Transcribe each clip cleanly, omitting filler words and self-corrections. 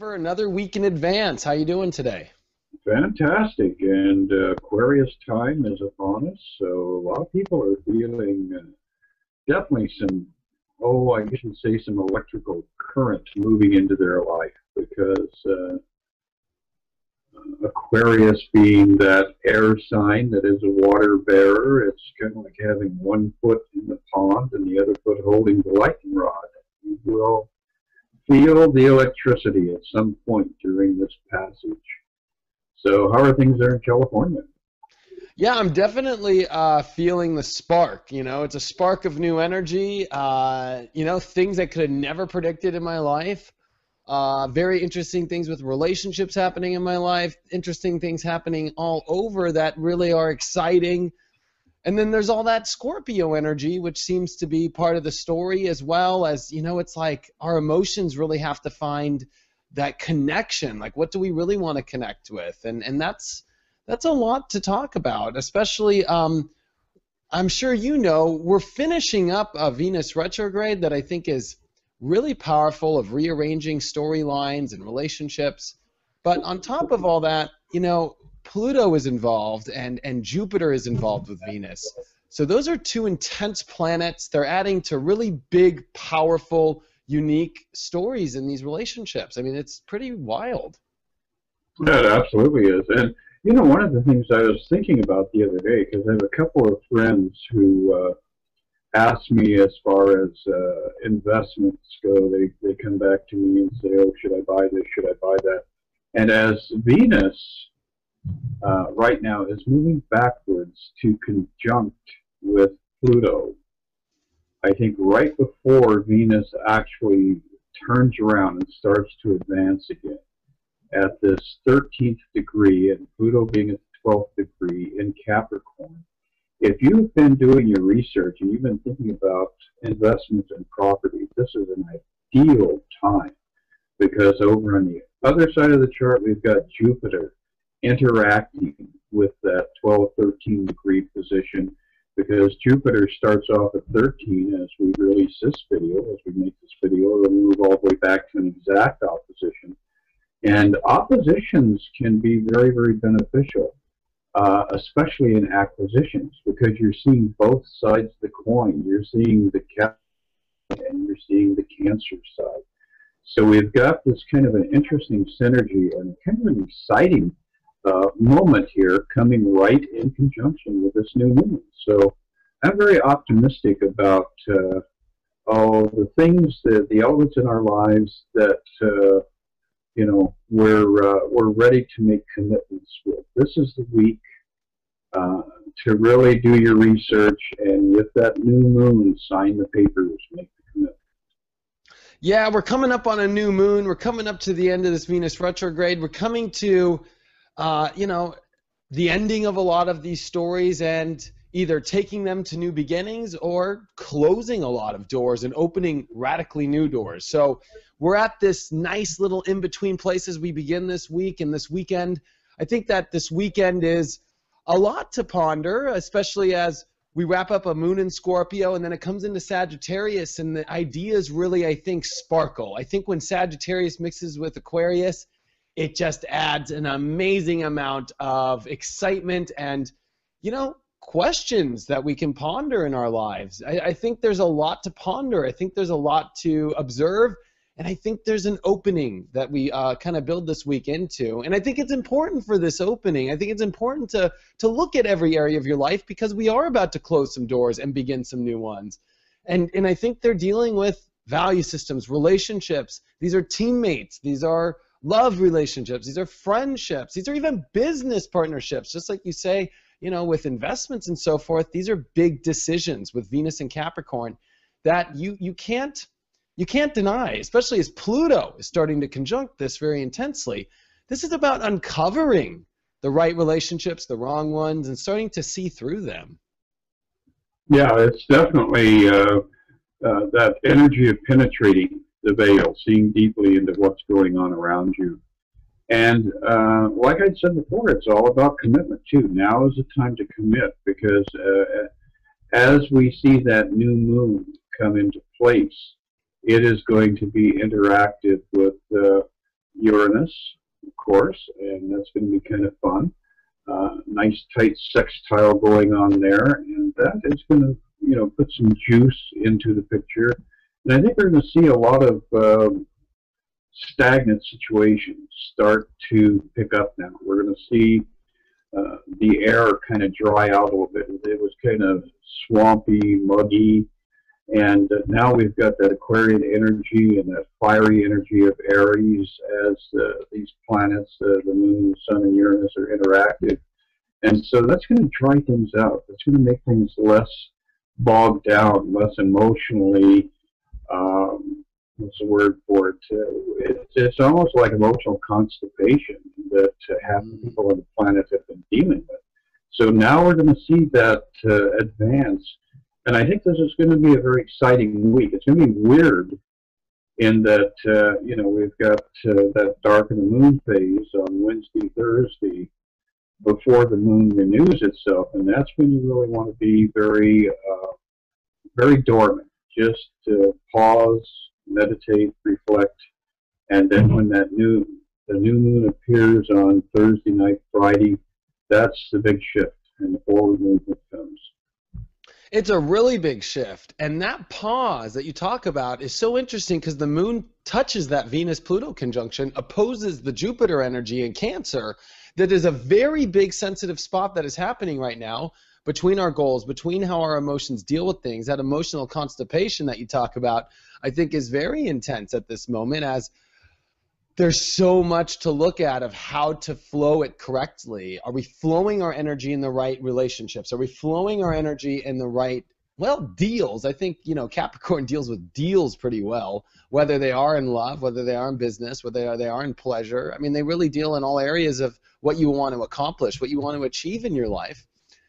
Christopher, another week in advance. How you doing today? Fantastic, and Aquarius time is upon us, so a lot of people are feeling definitely some, oh, I guess you'd say some electrical current moving into their life because Aquarius being that air sign that is a water bearer, it's kind of like having one foot in the pond and the other foot holding the lightning rod. You will feel the electricity at some point during this passage. So how are things there in California? Yeah, I'm definitely feeling the spark. It's a spark of new energy. Things I could have never predicted in my life. Very interesting things with relationships happening in my life. Interesting things happening all over that really are exciting. And then there's all that Scorpio energy, which seems to be part of the story as well as, it's like our emotions really have to find that connection. Like, what do we really want to connect with? And that's a lot to talk about, especially I'm sure we're finishing up a Venus retrograde that I think is really powerful of rearranging storylines and relationships. But on top of all that, Pluto is involved and Jupiter is involved with Venus. So those are two intense planets. They're adding to really big, powerful, unique stories in these relationships. I mean, it's pretty wild. Yeah, it absolutely is. And, one of the things I was thinking about the other day, because I have a couple of friends who ask me as far as investments go. They come back to me and say, oh, should I buy this, should I buy that? And as Venus right now is moving backwards to conjunct with Pluto, I think right before Venus actually turns around and starts to advance again at this 13th degree, and Pluto being at the 12th degree in Capricorn. If you've been doing your research and you've been thinking about investments in property, this is an ideal time because over on the other side of the chart, we've got Jupiter interacting with that 12, 13 degree position because Jupiter starts off at 13 as we release this video, as we make this video, it'll move all the way back to an exact opposition. And oppositions can be very, very beneficial. Especially in acquisitions, because you're seeing both sides of the coin. You're seeing the Cap and you're seeing the Cancer side. So we've got this kind of an interesting synergy and kind of an exciting moment here coming right in conjunction with this new moon. So I'm very optimistic about all the things, the elements in our lives that we're ready to make commitments with. This is the week to really do your research, and with that new moon, sign the papers, make the commitment. Yeah, we're coming up on a new moon. We're coming up to the end of this Venus retrograde. We're coming to, the ending of a lot of these stories and either taking them to new beginnings or closing a lot of doors and opening radically new doors. So we're at this nice little in-between place as we begin this week and this weekend. I think that this weekend is a lot to ponder, especially as we wrap up a moon in Scorpio and then it comes into Sagittarius and the ideas really, I think, sparkle. I think when Sagittarius mixes with Aquarius, it just adds an amazing amount of excitement and, questions that we can ponder in our lives. I think there's a lot to ponder. I think there's a lot to observe. And I think there's an opening that we kind of build this week into. And I think it's important for this opening. I think it's important to look at every area of your life because we are about to close some doors and begin some new ones. And I think they're dealing with value systems, relationships. These are teammates. These are love relationships. These are friendships. These are even business partnerships. Just like you say, with investments and so forth, these are big decisions with Venus and Capricorn that you can't deny, especially as Pluto is starting to conjunct this very intensely. This is about uncovering the right relationships, the wrong ones, and starting to see through them. Yeah, it's definitely that energy of penetrating the veil, seeing deeply into what's going on around you. And like I said before, it's all about commitment too. Now is the time to commit because as we see that new moon come into place, it is going to be interactive with Uranus, of course, and that's going to be kind of fun. Nice tight sextile going on there, and that is going to, put some juice into the picture. And I think we're going to see a lot of stagnant situations start to pick up now. We're going to see the air kind of dry out a little bit. It was kind of swampy, muggy, and now we've got that Aquarian energy and that fiery energy of Aries as these planets, the Moon, the Sun, and Uranus are interactive. And so that's going to dry things out. It's going to make things less bogged down, less emotionally, what's the word for it? It's almost like emotional constipation that half the people on the planet have been dealing with. So now we're going to see that advance. And I think this is going to be a very exciting week. It's going to be weird in that, we've got that dark of the moon phase on Wednesday, Thursday, before the moon renews itself. And that's when you really want to be very, very dormant. Just pause, meditate, reflect. And then when the new moon appears on Thursday night, Friday, that's the big shift and the forward movement comes. It's a really big shift, and that pause that you talk about is so interesting because the moon touches that Venus-Pluto conjunction, opposes the Jupiter energy in Cancer. That is a very big sensitive spot that is happening right now between our goals, between how our emotions deal with things. That emotional constipation that you talk about, I think, is very intense at this moment, as there's so much to look at of how to flow it correctly. Are we flowing our energy in the right relationships? Are we flowing our energy in the right, deals? I think, Capricorn deals with deals pretty well, whether they are in love, whether they are in business, whether they are in pleasure. I mean, they really deal in all areas of what you want to accomplish, what you want to achieve in your life.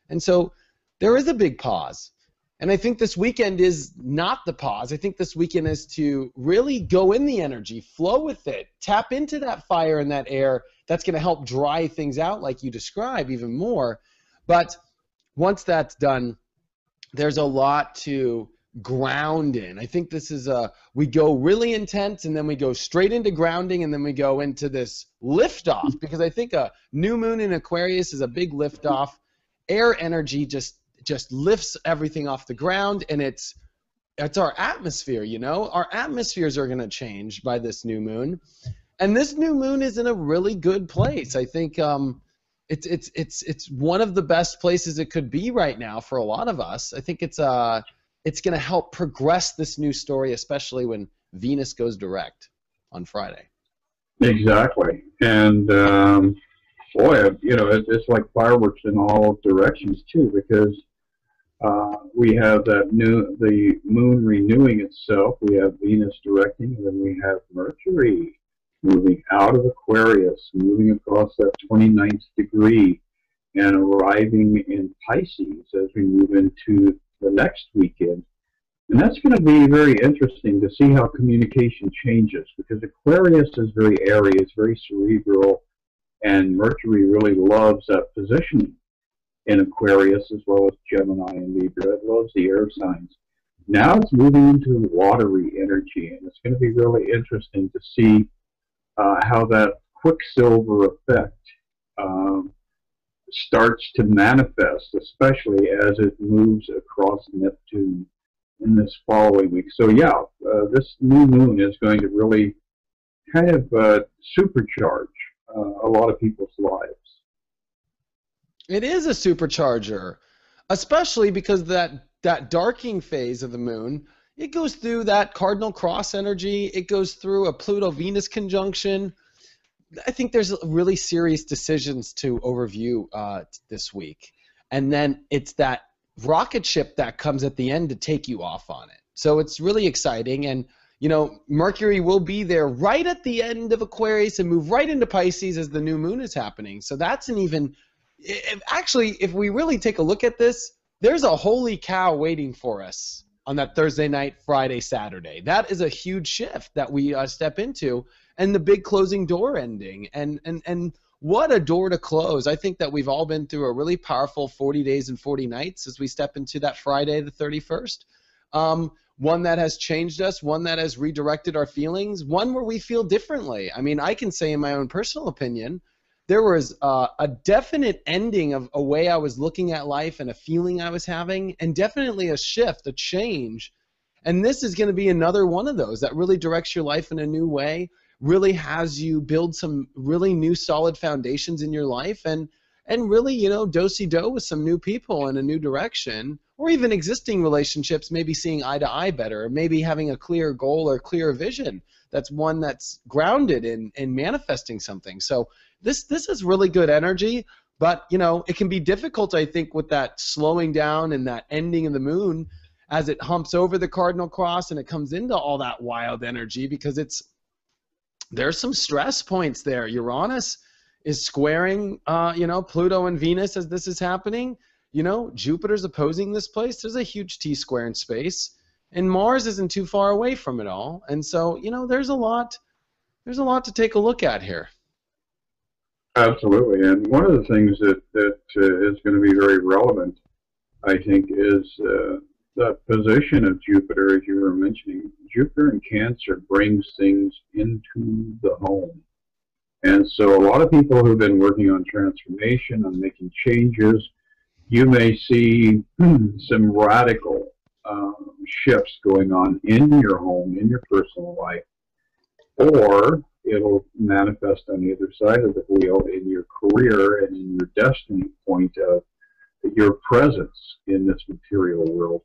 And so there is a big pause. And I think this weekend is not the pause. I think this weekend is to really go in the energy, flow with it, tap into that fire and that air. That's going to help dry things out like you describe even more. But once that's done, there's a lot to ground in. I think this is we go really intense and then we go straight into grounding and then we go into this liftoff, because I think a new moon in Aquarius is a big liftoff. Air energy just lifts everything off the ground, and it's our atmosphere. Our atmospheres are going to change by this new moon, and this new moon is in a really good place. I think it's one of the best places it could be right now for a lot of us. I think it's going to help progress this new story, especially when Venus goes direct on Friday. Exactly, and boy, it's like fireworks in all directions too, because we have the moon renewing itself. We have Venus directing, and then we have Mercury moving out of Aquarius, moving across that 29th degree, and arriving in Pisces as we move into the next weekend. And that's going to be very interesting to see how communication changes, because Aquarius is very airy, it's very cerebral, and Mercury really loves that positioning in Aquarius, as well as Gemini and Libra. It loves the air signs. Now it's moving into watery energy, and it's going to be really interesting to see how that quicksilver effect starts to manifest, especially as it moves across Neptune in this following week. So yeah, this new moon is going to really kind of supercharge a lot of people's lives. It is a supercharger, especially because that darking phase of the moon, it goes through that cardinal cross energy. It goes through a Pluto-Venus conjunction. I think there's really serious decisions to overview this week. And then it's that rocket ship that comes at the end to take you off on it. So it's really exciting. And, Mercury will be there right at the end of Aquarius and move right into Pisces as the new moon is happening. So that's an even... Actually, if we really take a look at this, there's a holy cow waiting for us on that Thursday night, Friday, Saturday. That is a huge shift that we step into, and the big closing door ending. And what a door to close. I think that we've all been through a really powerful 40 days and 40 nights as we step into that Friday, the 31st. one that has changed us, one that has redirected our feelings, one where we feel differently. I mean, I can say in my own personal opinion, there was a definite ending of a way I was looking at life and a feeling I was having, and definitely a shift, a change. And this is going to be another one of those that really directs your life in a new way, really has you build some really new solid foundations in your life, and really, you know, do-si-do with some new people in a new direction, or even existing relationships, maybe seeing eye to eye better, or maybe having a clear goal or clear vision. That's one that's grounded in manifesting something. So this is really good energy, but, you know, it can be difficult, I think, with that slowing down and that ending of the moon as it humps over the cardinal cross and it comes into all that wild energy, because there's some stress points there. Uranus is squaring, you know, Pluto and Venus as this is happening. You know, Jupiter's opposing this place. There's a huge T-square in space, and Mars isn't too far away from it all. And so, you know, there's a lot to take a look at here. Absolutely, and one of the things that is going to be very relevant, I think, is the position of Jupiter, as you were mentioning. Jupiter in Cancer brings things into the home. And so a lot of people who've been working on transformation, on making changes, you may see some radical shifts going on in your home, in your personal life, or it'll manifest on the other side of the wheel in your career and in your destiny point of your presence in this material world.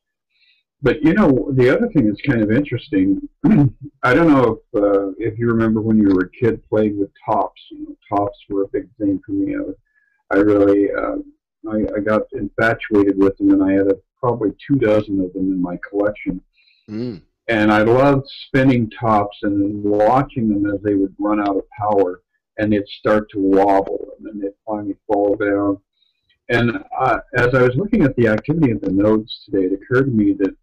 But, you know, the other thing that's kind of interesting, I don't know if you remember when you were a kid playing with tops. You know, tops were a big thing for me. I really, I got infatuated with them, and I had probably 24 of them in my collection. Mm. And I loved spinning tops and then watching them as they would run out of power, and they'd start to wobble, and then they'd finally fall down. And as I was looking at the activity of the nodes today, it occurred to me that,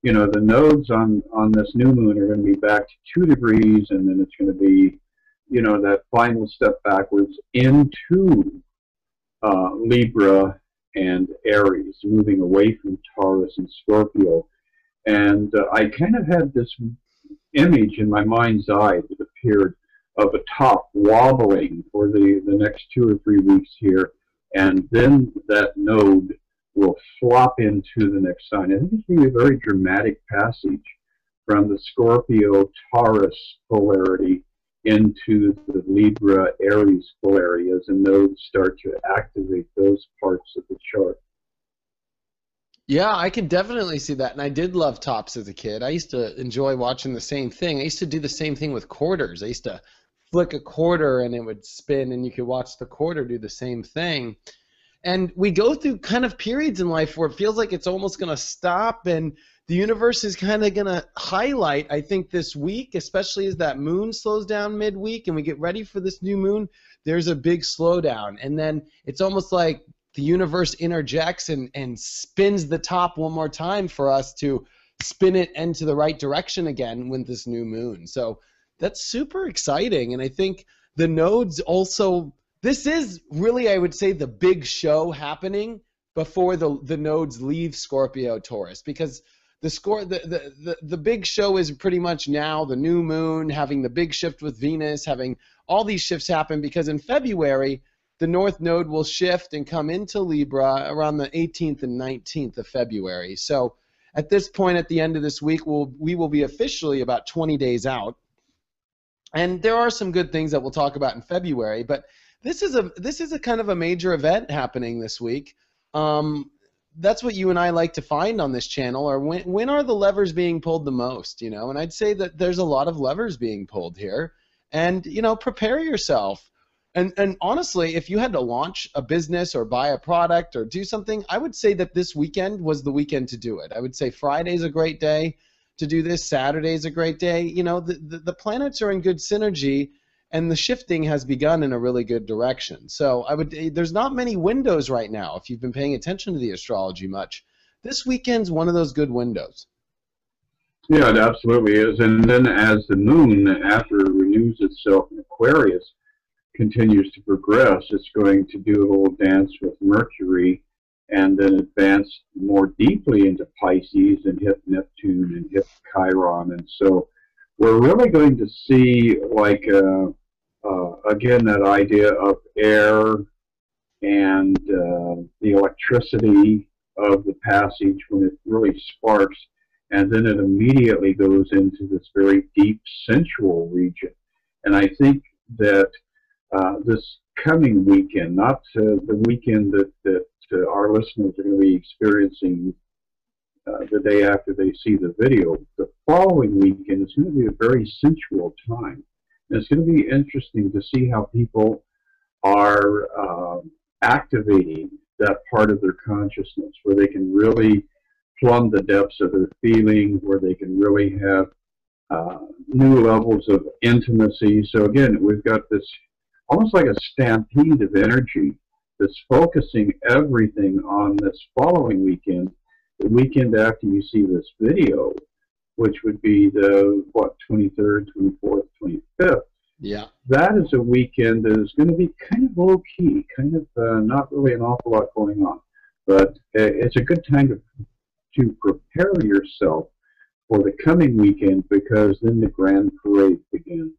you know, the nodes on this new moon are going to be back to 2 degrees, and then it's going to be, you know, that final step backwards into Libra and Aries, moving away from Taurus and Scorpio. And I kind of had this image in my mind's eye that appeared of a top wobbling for the next 2 or 3 weeks here, and then that node will flop into the next sign. I think it's going to be a very dramatic passage from the Scorpio-Taurus polarity into the Libra-Aries polarity as the nodes start to activate those parts of the chart. Yeah, I can definitely see that, and I did love tops as a kid. I used to enjoy watching the same thing. I used to do the same thing with quarters. I used to flick a quarter and it would spin, and you could watch the quarter do the same thing. And we go through kind of periods in life where it feels like it's almost going to stop, and the universe is kind of going to highlight, I think, this week, especially as that moon slows down midweek and we get ready for this new moon, there's a big slowdown. And then it's almost like the universe interjects and spins the top one more time for us to spin it into the right direction again with this new moon. So that's super exciting. And I think the nodes also, this is really, I would say, the big show happening before the nodes leave Scorpio Taurus, because the big show is pretty much now the new moon, having the big shift with Venus, having all these shifts happen, because in February the North Node will shift and come into Libra around the 18th and 19th of February. So at this point, at the end of this week, we will be officially about 20 days out. And there are some good things that we'll talk about in February, but this is a kind of a major event happening this week. That's what you and I like to find on this channel, or when are the levers being pulled the most, you know? And I'd say that there's a lot of levers being pulled here. And, you know, prepare yourself. And honestly, if you had to launch a business or buy a product or do something, I would say that this weekend was the weekend to do it. I would say Friday's a great day to do this. Saturday's a great day. You know, the planets are in good synergy, and the shifting has begun in a really good direction. So there's not many windows right now if you've been paying attention to the astrology much. This weekend's one of those good windows. Yeah, it absolutely is. And then as the moon, after it renews itself in Aquarius, continues to progress, it's going to do a little dance with Mercury and then advanced more deeply into Pisces and hit Neptune and hit Chiron. And so we're really going to see, like, again, that idea of air and the electricity of the passage when it really sparks, and then it immediately goes into this very deep sensual region. And I think that this coming weekend, not the weekend that our listeners are going to be experiencing the day after they see the video, the following weekend is going to be a very sensual time. And it's going to be interesting to see how people are activating that part of their consciousness where they can really plumb the depths of their feeling, where they can really have new levels of intimacy. So again, we've got this almost like a stampede of energy that's focusing everything on this following weekend, the weekend after you see this video, which would be the, 23rd, 24th, 25th. Yeah. That is a weekend that is going to be kind of low-key, kind of not really an awful lot going on. But it's a good time to prepare yourself for the coming weekend, because then the grand parade begins.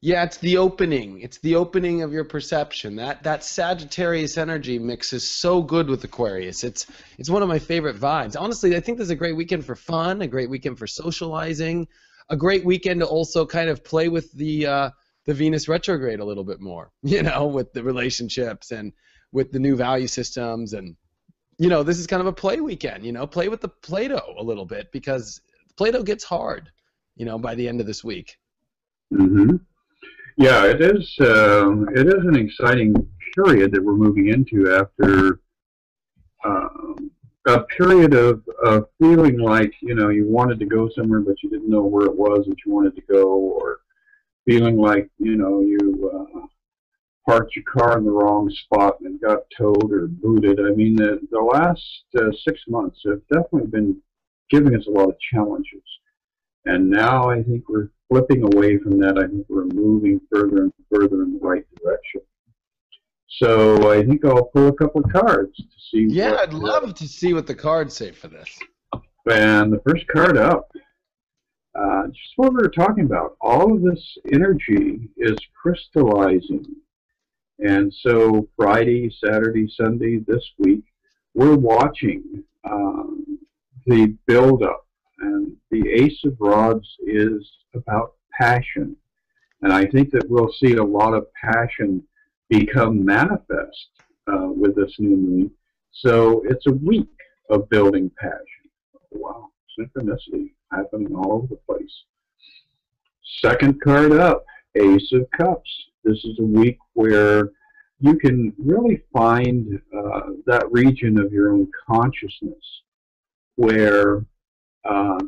Yeah, it's the opening. It's the opening of your perception. That Sagittarius energy mixes so good with Aquarius. It's one of my favorite vibes. Honestly, I think this is a great weekend for fun, a great weekend for socializing, a great weekend to also kind of play with the Venus retrograde a little bit more, with the relationships and with the new value systems. And, this is kind of a play weekend, play with the Play-Doh a little bit, because Play-Doh gets hard, by the end of this week. Mm-hmm. Yeah, it is an exciting period that we're moving into after a period of feeling like, you wanted to go somewhere but you didn't know where it was that you wanted to go, or feeling like, you parked your car in the wrong spot and got towed or booted. I mean, the last 6 months have definitely been giving us a lot of challenges. And now I think we're flipping away from that. I think we're moving further and further in the right direction. So I think I'll pull a couple of cards to see. Yeah, I'd love to see what the cards say for this. And the first card up, just what we were talking about. All of this energy is crystallizing. And so Friday, Saturday, Sunday, this week, we're watching the build-up. And the Ace of Rods is about passion. And I think that we'll see a lot of passion become manifest with this new moon. So it's a week of building passion. Wow, synchronicity happening all over the place. Second card up, Ace of Cups. This is a week where you can really find that region of your own consciousness where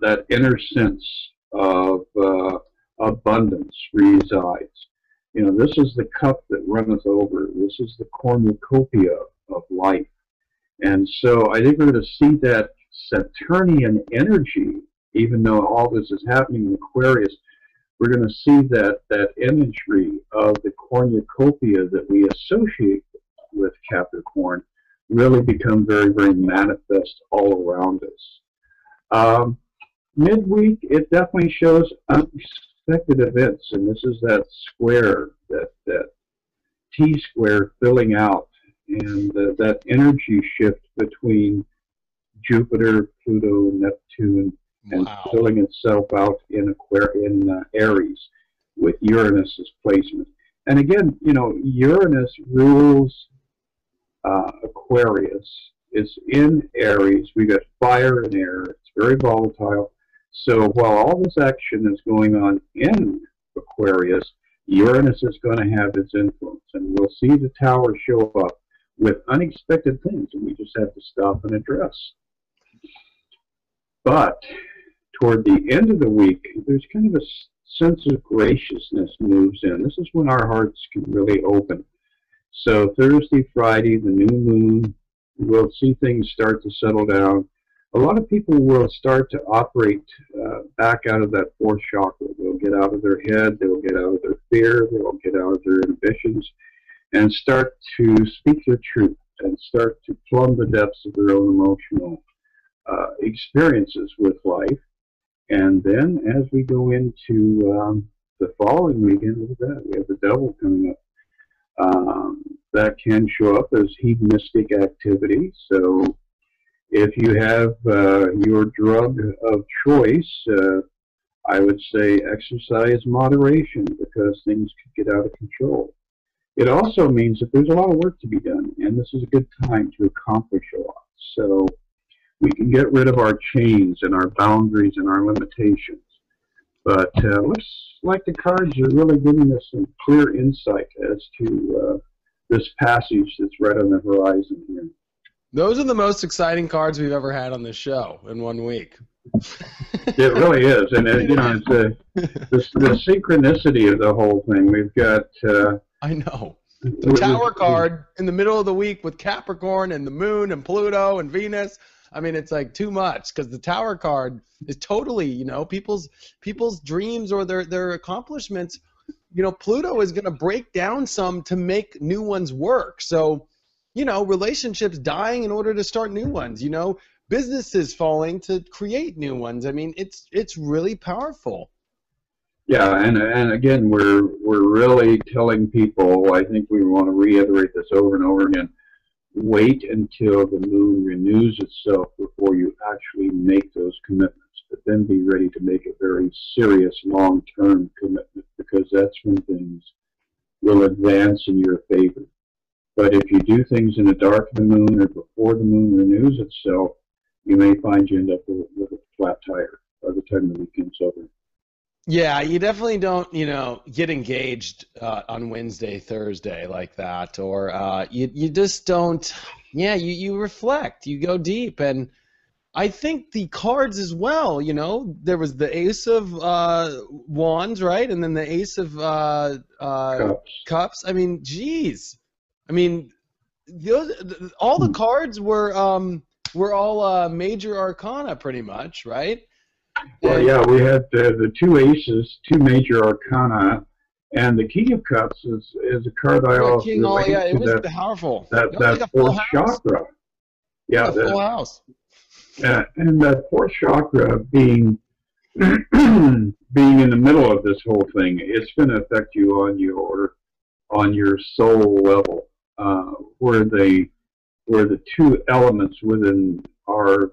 that inner sense of abundance resides. This is the cup that runneth over. This is the cornucopia of life. And so I think we're going to see that Saturnian energy, even though all this is happening in Aquarius, we're going to see that imagery of the cornucopia that we associate with Capricorn really become very, very manifest all around us. Midweek, it definitely shows unexpected events, and this is that square, that T-square filling out, and that energy shift between Jupiter, Pluto, Neptune, and filling itself out in Aries with Uranus's placement. And again, Uranus rules Aquarius. It's in Aries. We got fire and air. It's very volatile. So while all this action is going on in Aquarius, Uranus is going to have its influence, and we'll see the tower show up with unexpected things, and we just have to stop and address. But toward the end of the week, there's kind of a sense of graciousness moves in. This is when our hearts can really open. So Thursday, Friday, the new moon, we'll see things start to settle down. A lot of people will start to operate back out of that fourth chakra. They'll get out of their head, they'll get out of their fear, they'll get out of their inhibitions, and start to speak their truth, and start to plumb the depths of their own emotional experiences with life. And then as we go into the following weekend, look at that, we have the devil coming up. That can show up as hedonistic activity. So if you have your drug of choice, I would say exercise moderation, because things could get out of control. It also means that there's a lot of work to be done, and this is a good time to accomplish a lot. So we can get rid of our chains and our boundaries and our limitations. But looks like the cards are really giving us some clear insight as to this passage that's right on the horizon here. Those are the most exciting cards we've ever had on this show in 1 week. It really is, and you know, it's the synchronicity of the whole thing. We've got. I know. The Tower card in the middle of the week with Capricorn and the Moon and Pluto and Venus. I mean, it's like too much, because the Tower card is totally, you know, people's dreams or their accomplishments. You know, Pluto is going to break down some to make new ones work. So, you know, relationships dying in order to start new ones. You know, businesses falling to create new ones. I mean, it's really powerful. Yeah, and again, we're really telling people, I think we want to reiterate this over and over again, wait until the moon renews itself before you actually make those commitments, but then be ready to make a very serious long-term commitment, because that's when things will advance in your favor. But if you do things in the dark of the moon or before the moon renews itself, you may find you end up with a flat tire by the time the weekend's over. Yeah, you definitely don't, you know, get engaged on Wednesday, Thursday like that, or you just don't. Yeah, you reflect, you go deep, and I think the cards as well. You know, there was the Ace of Wands, right, and then the Ace of Cups. I mean, geez, I mean, all the cards were all major arcana, pretty much, right? Well, yeah, we had the two aces, two major arcana, and the King of Cups is a card I also relate yeah, it to, was that, powerful. that like fourth chakra. Yeah, full house. And that fourth chakra being being in the middle of this whole thing, it's going to affect you on your soul level, where the two elements within our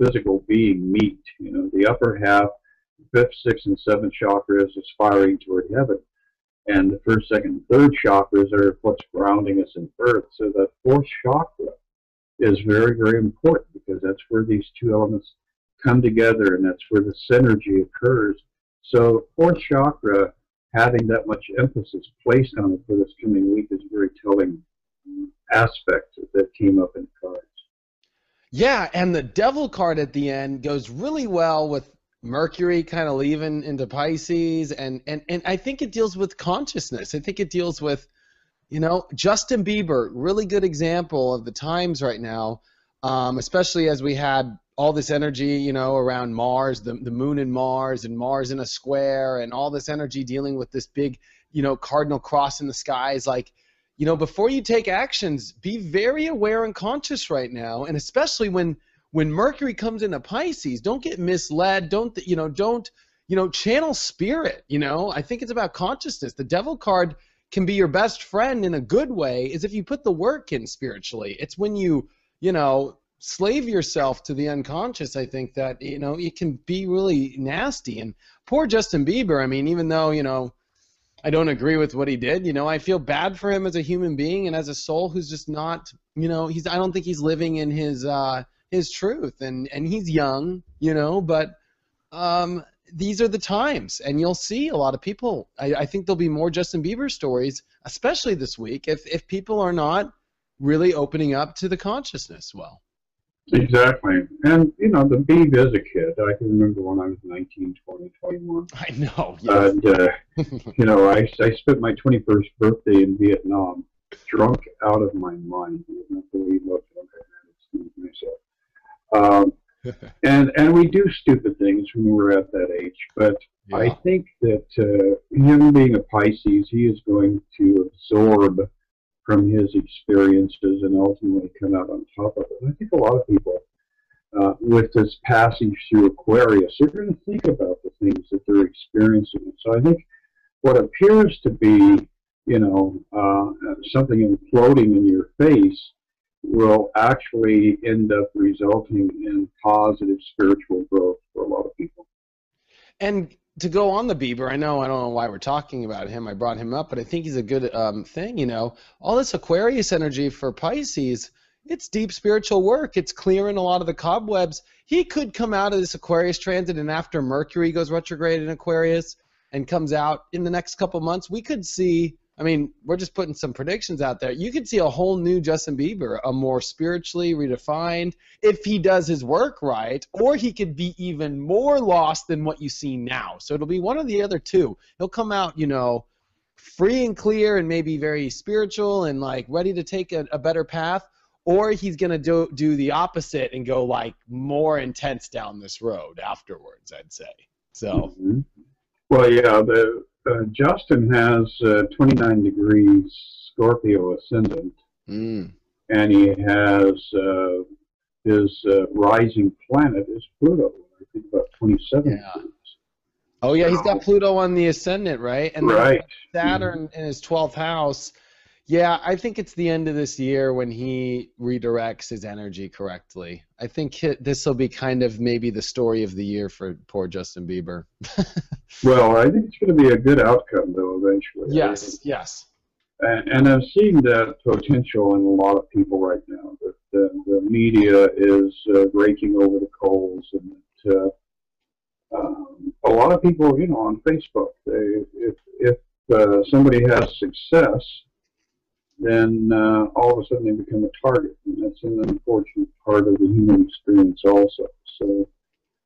physical being meet. You know, the upper half, fifth, sixth, and seventh chakras aspiring toward heaven, and the first, second, and third chakras are what's grounding us in earth. So that fourth chakra is very, very important, because that's where these two elements come together, and that's where the synergy occurs. So fourth chakra, having that much emphasis placed on it for this coming week, is a very telling aspect that came up in the cards. Yeah, and the Devil card at the end goes really well with Mercury kind of leaving into Pisces, and I think it deals with consciousness. I think it deals with, you know, Justin Bieber, really good example of the times right now, especially as we had all this energy, you know, around Mars, the moon and Mars in a square, and all this energy dealing with this big, you know, cardinal cross in the skies. Like, you know, before you take actions, be very aware and conscious right now, and especially when Mercury comes into Pisces, don't get misled. Don't channel spirit. You know, I think it's about consciousness. The Devil card can be your best friend in a good way, is if you put the work in spiritually. It's when you know, slave yourself to the unconscious, I think, that, you know, it can be really nasty. And poor Justin Bieber, I mean, even though, you know, I don't agree with what he did, you know, I feel bad for him as a human being and as a soul who's just not, you know, I don't think he's living in his truth, and he's young, you know, but these are the times, and you'll see a lot of people. I think there'll be more Justin Bieber stories, especially this week, if people are not really opening up to the consciousness well. Exactly. And, you know, the Beeb is a kid. I can remember when I was 19, 20, 21. I know. Yes. And, you know, I spent my 21st birthday in Vietnam, drunk out of my mind. You wouldn't believe what drunk I had. And we do stupid things when we're at that age. But yeah. I think that him being a Pisces, he is going to absorb from his experiences and ultimately come out on top of it. I think a lot of people, with this passage through Aquarius, they're going to think about the things that they're experiencing. So I think what appears to be, something imploding in your face will actually end up resulting in positive spiritual growth for a lot of people. And to go on the Bieber, I don't know why we're talking about him. I brought him up, but I think he's a good thing, All this Aquarius energy for Pisces, it's deep spiritual work. It's clearing a lot of the cobwebs. He could come out of this Aquarius transit, and after Mercury goes retrograde in Aquarius and comes out in the next couple months, we could see, we're just putting some predictions out there. You could see a whole new Justin Bieber, a more spiritually redefined, if he does his work right, or he could be even more lost than what you see now. So it'll be one of the other two. He'll come out, free and clear and maybe very spiritual and ready to take a better path, or he's going to do the opposite and go more intense down this road afterwards, I'd say. So. Mm-hmm. Well, yeah, Justin has 29 degrees Scorpio ascendant, and he has his rising planet is Pluto, I think about 27 degrees. Oh, yeah, he's got Pluto on the ascendant, right? And right. Saturn in his 12th house. Yeah, I think it's the end of this year when he redirects his energy correctly. I think this will be kind of maybe the story of the year for poor Justin Bieber. Well, I think it's going to be a good outcome, though, eventually. Yes, yes. And I'm seeing that potential in a lot of people right now, that the media is raking over the coals, and that a lot of people, on Facebook, if somebody has success, then all of a sudden they become a target, and that's an unfortunate part of the human experience also. So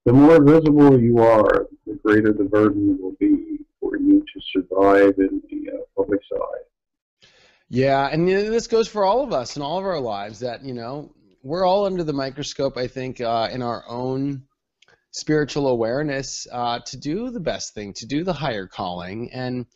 the more visible you are, the greater the burden will be for you to survive in the public eye. Yeah, and this goes for all of us in all of our lives, that, we're all under the microscope, I think, in our own spiritual awareness to do the best thing, to do the higher calling. And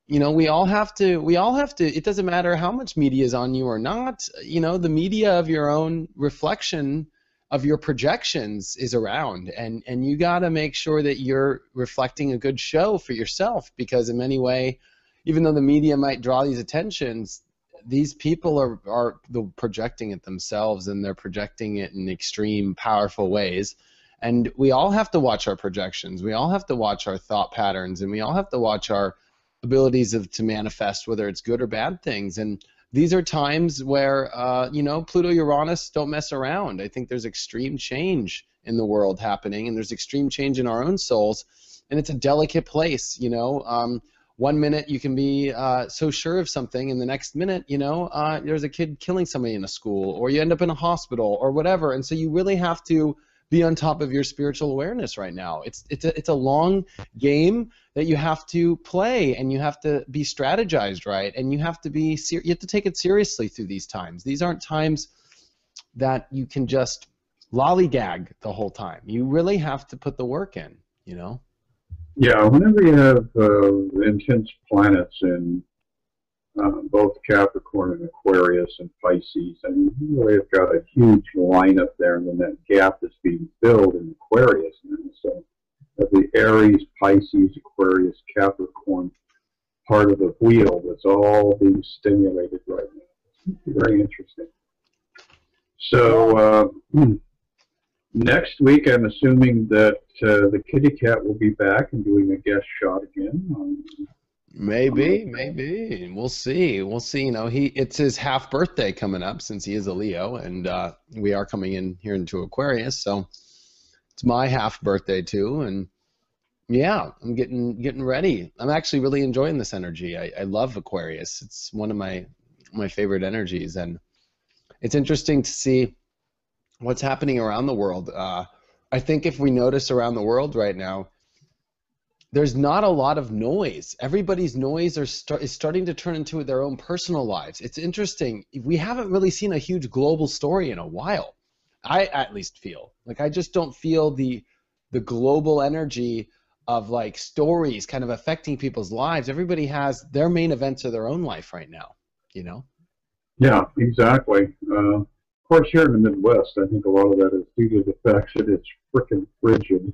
we all have to, it doesn't matter how much media is on you or not, the media of your own reflection of your projections is around, and you got to make sure that you're reflecting a good show for yourself, because in many ways, even though the media might draw these attentions, these people are projecting it themselves, and they're projecting it in extreme, powerful ways. And we all have to watch our projections. We all have to watch our thought patterns, and we all have to watch our abilities to manifest, whether it's good or bad things. And these are times where, Pluto, Uranus don't mess around. I think there's extreme change in the world happening, and there's extreme change in our own souls, and it's a delicate place, 1 minute you can be so sure of something, and the next minute, there's a kid killing somebody in a school, or you end up in a hospital, or whatever. And so you really have to be on top of your spiritual awareness right now. It's a long game that you have to play, and you have to be strategized right, and you have to you have to take it seriously through these times. These aren't times that you can just lollygag the whole time. You really have to put the work in, Yeah, whenever you have intense planets in both Capricorn and Aquarius and Pisces, and you really have got a huge lineup there, and then that gap is being filled in Aquarius. And so the Aries, Pisces, Aquarius, Capricorn part of the wheel that's all being stimulated right now. It's very interesting. So next week, I'm assuming that the kitty cat will be back and doing a guest shot again. Maybe. We'll see. It's his half birthday coming up, since he is a Leo, and we are coming in here into Aquarius, so it's my half birthday too. And yeah, I'm getting ready. I'm actually really enjoying this energy. I love Aquarius. It's one of my favorite energies, and it's interesting to see what's happening around the world. I think if we notice around the world right now, there's not a lot of noise. Everybody's noise is starting to turn into their own personal lives. It's interesting. We haven't really seen a huge global story in a while. I at least feel. I just don't feel the global energy of stories kind of affecting people's lives. Everybody has their main events of their own life right now, Yeah, exactly. Of course, here in the Midwest, I think a lot of that is due to the fact that it's frickin' frigid.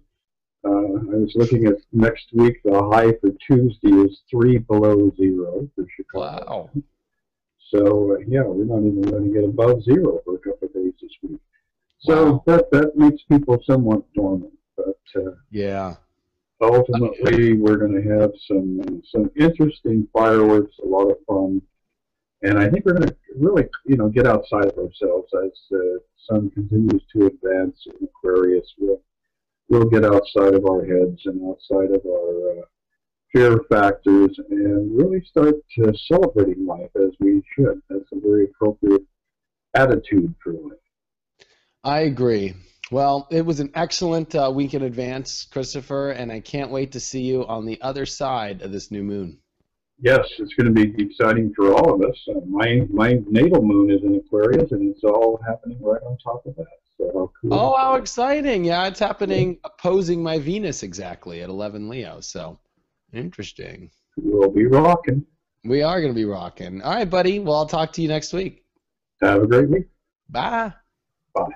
I was looking at next week. The high for Tuesday is 3 below 0 for Chicago. Wow. So yeah, we're not even going to get above 0 for a couple of days this week. So Wow. that makes people somewhat dormant. But Yeah. ultimately, we're going to have some interesting fireworks, a lot of fun, and I think we're going to really get outside of ourselves as the sun continues to advance in Aquarius. We'll get outside of our heads and outside of our fear factors and really start celebrating life as we should. That's a very appropriate attitude for life. I agree. Well, it was an excellent week in advance, Christopher, and I can't wait to see you on the other side of this new moon. Yes, it's going to be exciting for all of us. My natal moon is in Aquarius, and it's all happening right on top of that. So how cool! Oh, how exciting! Yeah, it's happening opposing my Venus exactly at 11 Leo. So interesting. We'll be rocking. We are going to be rocking. All right, buddy. Well, I'll talk to you next week. Have a great week. Bye. Bye.